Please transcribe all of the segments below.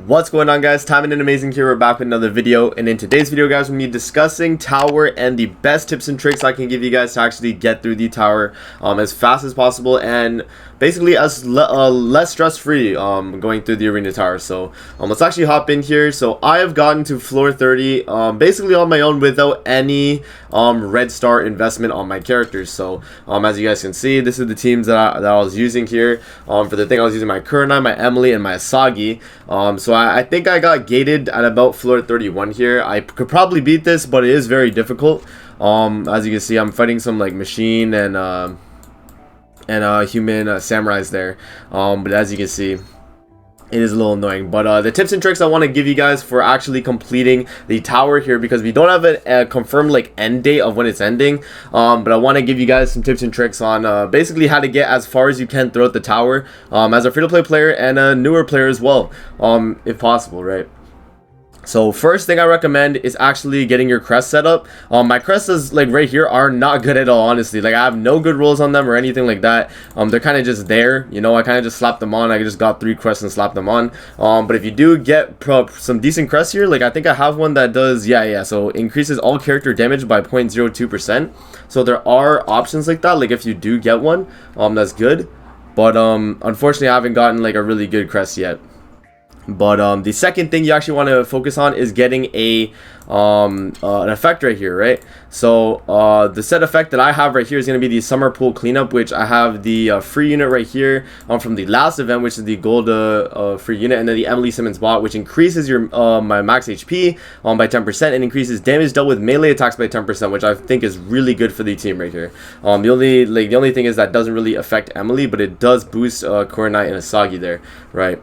What's going on, guys? Taimanin Amazing here. We're back with another video, and in today's video, guys, we're going to be discussing tower and the best tips and tricks I can give you guys to actually get through the tower as fast as possible and basically as less stress-free going through the arena tower. So let's actually hop in here. So I have gotten to floor 30 basically on my own without any red star investment on my characters. So as you guys can see, this is the teams that I was using here. For the thing, I was using my Kurenai, my Emily, and my Asagi. So I think I got gated at about floor 31 here. I could probably beat this, but it is very difficult. As you can see, I'm fighting some like machine and human samurais there. But as you can see, it is a little annoying. But the tips and tricks I want to give you guys for actually completing the tower here, because we don't have a confirmed like end date of when it's ending, but I want to give you guys some tips and tricks on basically how to get as far as you can throughout the tower as a free-to-play player and a newer player as well, if possible, right? So first thing I recommend is actually getting your crest set up. My crests like right here are not good at all, honestly. Like I have no good rolls on them or anything like that. They're kind of just there, you know. I kind of just slapped them on. I just got 3 crests and slapped them on. But if you do get some decent crests here, like I think I have one that does, so increases all character damage by 0.02%. So there are options like that. Like if you do get one, that's good. But unfortunately, I haven't gotten like a really good crest yet. But the second thing you actually want to focus on is getting an effect right here, right? So the set effect that I have right here is going to be the summer pool cleanup, which I have the free unit right here from the last event, which is the gold free unit, and then the Emily Simmons bot, which increases your my max HP by 10% and increases damage dealt with melee attacks by 10%, which I think is really good for the team right here. The only thing is that doesn't really affect Emily, but it does boost Kurenai and Asagi there, right?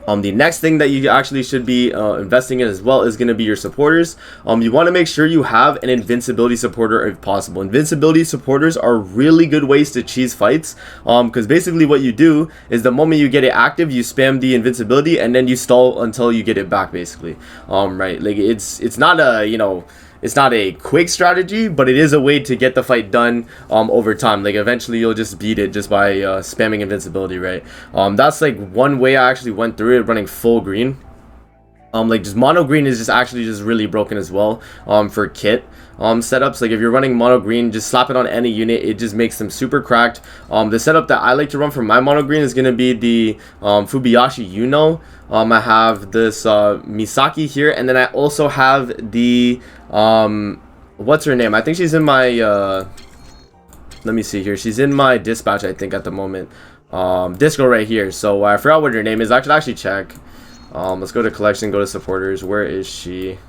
The next thing that you actually should be investing in as well is going to be your supporters. You want to make sure you have an invincibility supporter if possible. Invincibility supporters are really good ways to cheese fights, because basically what you do is the moment you get it active, you spam the invincibility and then you stall until you get it back, basically. Right? Like it's not a, you know, it's not a quick strategy, but it is a way to get the fight done over time. Like eventually you'll just beat it just by spamming invincibility, right? That's like one way I actually went through it, running full green. Like just mono green is just actually just really broken as well for kit setups. Like if you're running mono green, just slap it on any unit, it just makes them super cracked. The setup that I like to run for my mono green is going to be the Fubiyashi Yuno. I have this Misaki here, and then I also have the what's her name? I think she's in my let me see here. She's in my dispatch, I think, at the moment. This girl right here. So I forgot what her name is. I should actually check. Let's go to collection, go to supporters. Where is she?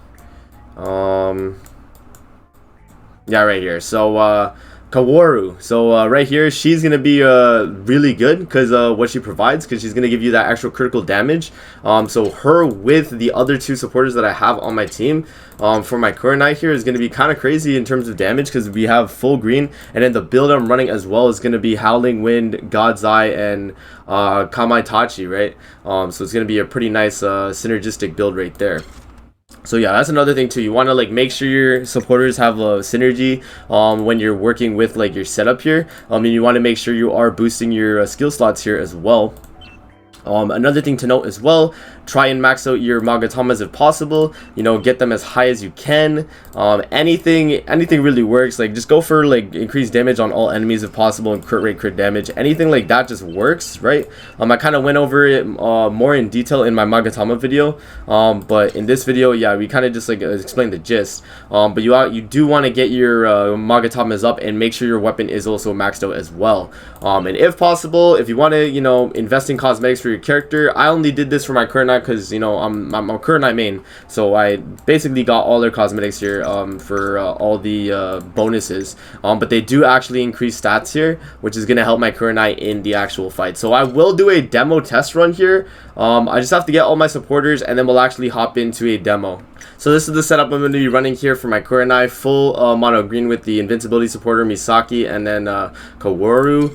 Yeah, right here. So Kaworu. So right here, she's gonna be really good because what she provides, because she's gonna give you that actual critical damage. So her with the other 2 supporters that I have on my team for my Kurenai here is gonna be kind of crazy in terms of damage, because we have full green, and then the build I'm running as well is gonna be Howling Wind, God's Eye, and Kamaitachi, right? So it's gonna be a pretty nice synergistic build right there. So yeah, that's another thing too. You want to like make sure your supporters have a synergy when you're working with like your setup here. And you want to make sure you are boosting your skill slots here as well. Another thing to note as well, try and max out your Magatamas if possible. You know, get them as high as you can. Anything really works. Like just go for like increased damage on all enemies if possible, and crit rate, crit damage. Anything like that just works, right? I kind of went over it more in detail in my Magatama video, but in this video, yeah, we kind of just like explained the gist. But you do want to get your Magatamas up and make sure your weapon is also maxed out as well. And if possible, if you want to, you know, invest in cosmetics for your character, I only did this for my Kurenai because, you know, I'm a Kurenai main, so I basically got all their cosmetics here for all the bonuses, but they do actually increase stats here, which is going to help my Kurenai in the actual fight. So I will do a demo test run here. I just have to get all my supporters, and then we'll actually hop into a demo. So this is the setup I'm going to be running here for my Kurenai, full mono green with the invincibility supporter Misaki, and then Kaworu.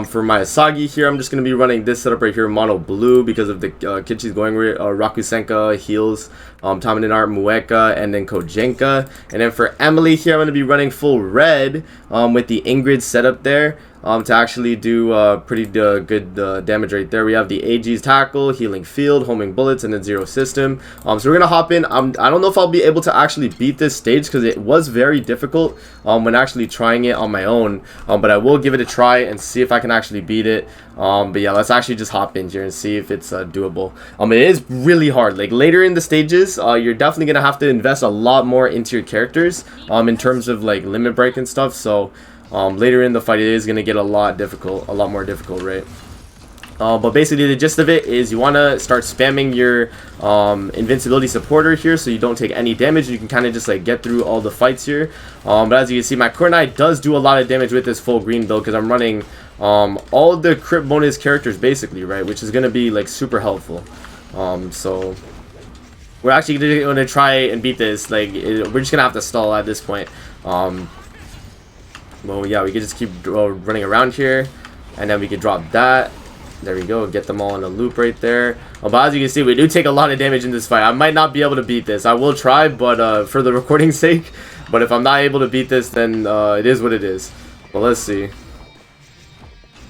For my Asagi here, I'm just going to be running this setup right here, mono blue, because of the kit she's going with, Rakusenka, heals, Taimanin art, Mueka, and then Kojenka. And then for Emily here, I'm going to be running full red with the Ingrid setup there. to actually do pretty good damage right there. We have the AG's tackle, healing field, homing bullets, and then zero system. So we're gonna hop in. I don't know if I'll be able to actually beat this stage because it was very difficult when actually trying it on my own. But I will give it a try and see if I can actually beat it. But yeah, let's actually just hop in here and see if it's doable. It is really hard. Like later in the stages, you're definitely gonna have to invest a lot more into your characters in terms of like limit break and stuff. So later in the fight, it is gonna get a lot more difficult, right? But basically the gist of it is you want to start spamming your invincibility supporter here so you don't take any damage. You can kind of just like get through all the fights here. But as you can see, my Kunai does do a lot of damage with this full green build because I'm running all the crit bonus characters basically, right? Which is going to be like super helpful. So we're actually going to try and beat this. Like we're just going to have to stall at this point. Well, yeah, we could just keep running around here and then we could drop that. There we go, get them all in a loop right there. But as you can see, we do take a lot of damage in this fight. I might not be able to beat this. I will try, but for the recording's sake. But if I'm not able to beat this, then it is what it is. Well, let's see.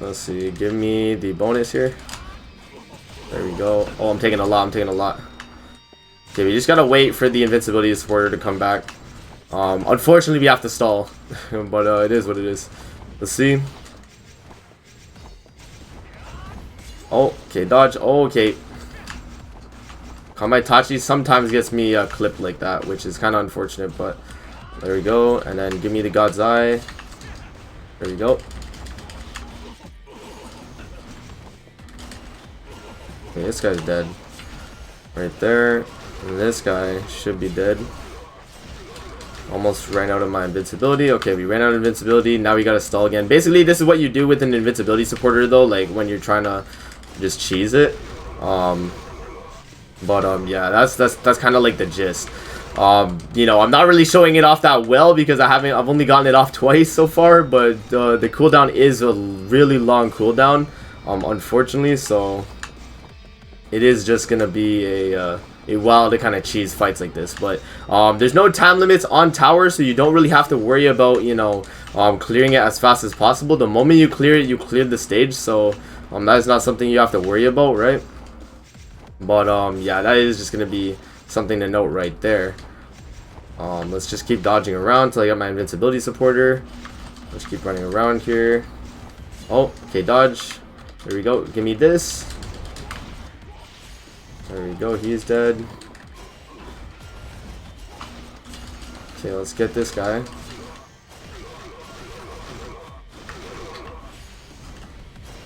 Let's see, give me the bonus here. There we go. Oh, I'm taking a lot, Okay, we just gotta wait for the invincibility supporter to come back. Unfortunately, we have to stall. But it is what it is. Let's see. Oh, okay, dodge. Oh, okay. Kamaitachi sometimes gets me clipped like that, which is kind of unfortunate, but there we go. And then give me the God's Eye. There we go. Okay, this guy's dead. Right there. And this guy should be dead. Almost ran out of my invincibility. Okay, we ran out of invincibility. Now we gotta stall again. Basically, this is what you do with an invincibility supporter, though, like when you're trying to just cheese it. Yeah, that's kind of like the gist. You know, I'm not really showing it off that well because I've only gotten it off twice so far, but the cooldown is a really long cooldown, unfortunately, so it is just gonna be a while to kind of cheese fights like this. But there's no time limits on tower, so you don't really have to worry about, you know, clearing it as fast as possible. The moment you clear it, you cleared the stage, so that is not something you have to worry about, right? But yeah, that is just gonna be something to note right there. Let's just keep dodging around till I get my invincibility supporter. Let's keep running around here. Oh, okay, dodge. There we go. Give me this. There we go. He's dead. Okay, let's get this guy.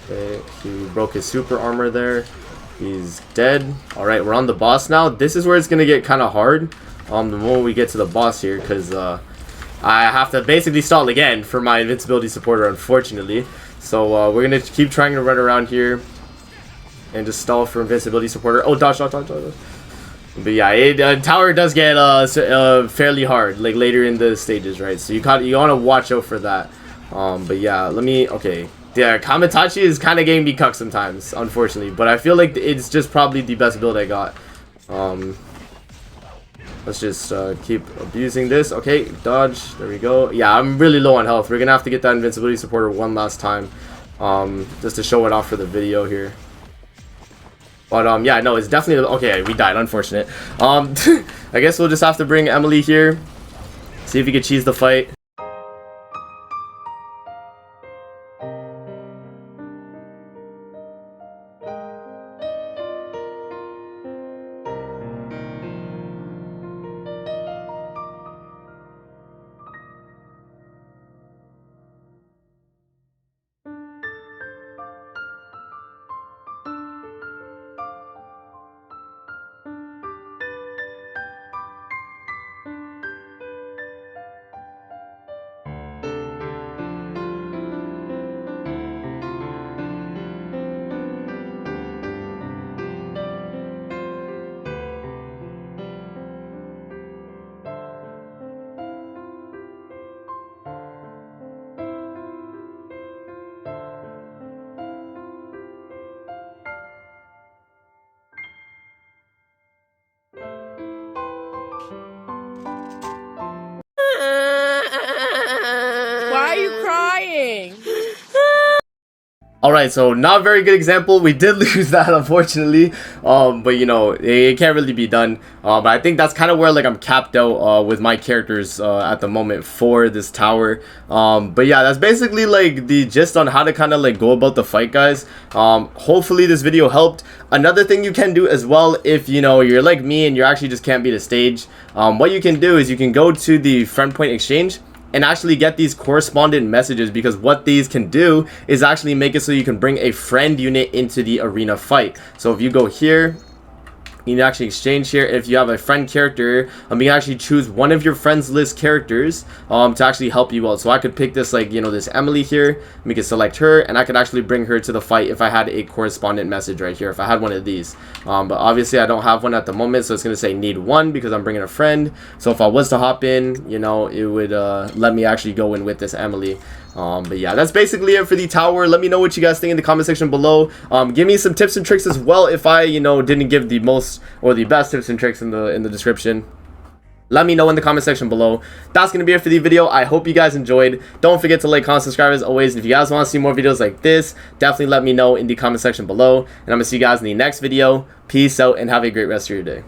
Okay, he broke his super armor there. He's dead. Alright, we're on the boss now. This is where it's going to get kind of hard. The moment we get to the boss here, because I have to basically stall again for my invincibility supporter, unfortunately. So we're going to keep trying to run around here and just stall for invincibility supporter. Oh, dodge. But yeah, tower does get fairly hard, like later in the stages, right? So you want to watch out for that. But yeah, okay. Yeah, Kamaitachi is kind of getting me cucked sometimes, unfortunately. But I feel like it's just probably the best build I got. Let's just keep abusing this. Okay, dodge. There we go. Yeah, I'm really low on health. We're going to have to get that invincibility supporter one last time. Just to show it off for the video here. But yeah, no, it's definitely... Okay, we died. Unfortunate. I guess we'll just have to bring Emily here. See if we can cheese the fight. Why are you crying? Alright, so not a very good example. We did lose that, unfortunately. But you know, it can't really be done. But I think that's kind of where like I'm capped out with my characters at the moment for this tower. But yeah, that's basically like the gist on how to kind of like go about the fight, guys. Hopefully this video helped. Another thing you can do as well, if you know you're like me and you actually just can't beat a stage, what you can do is you can go to the friend point exchange and actually get these correspondent messages, because what these can do is actually make it so you can bring a friend unit into the arena fight. So if you go here, you can actually exchange here. If you have a friend character, you can actually choose one of your friends list characters to actually help you out. So I could pick this, like, you know, this Emily here. We could select her, and I could actually bring her to the fight if I had a correspondent message right here, if I had one of these. But obviously I don't have one at the moment, so it's gonna say need one because I'm bringing a friend. So if I was to hop in, you know, it would let me actually go in with this Emily. But yeah, that's basically it for the tower. Let me know what you guys think in the comment section below. Give me some tips and tricks as well if I, you know, didn't give the most or the best tips and tricks in the description. Let me know in the comment section below. That's going to be it for the video. I hope you guys enjoyed. Don't forget to like, comment, subscribe as always. And if you guys want to see more videos like this, definitely let me know in the comment section below. And I'm going to see you guys in the next video. Peace out and have a great rest of your day.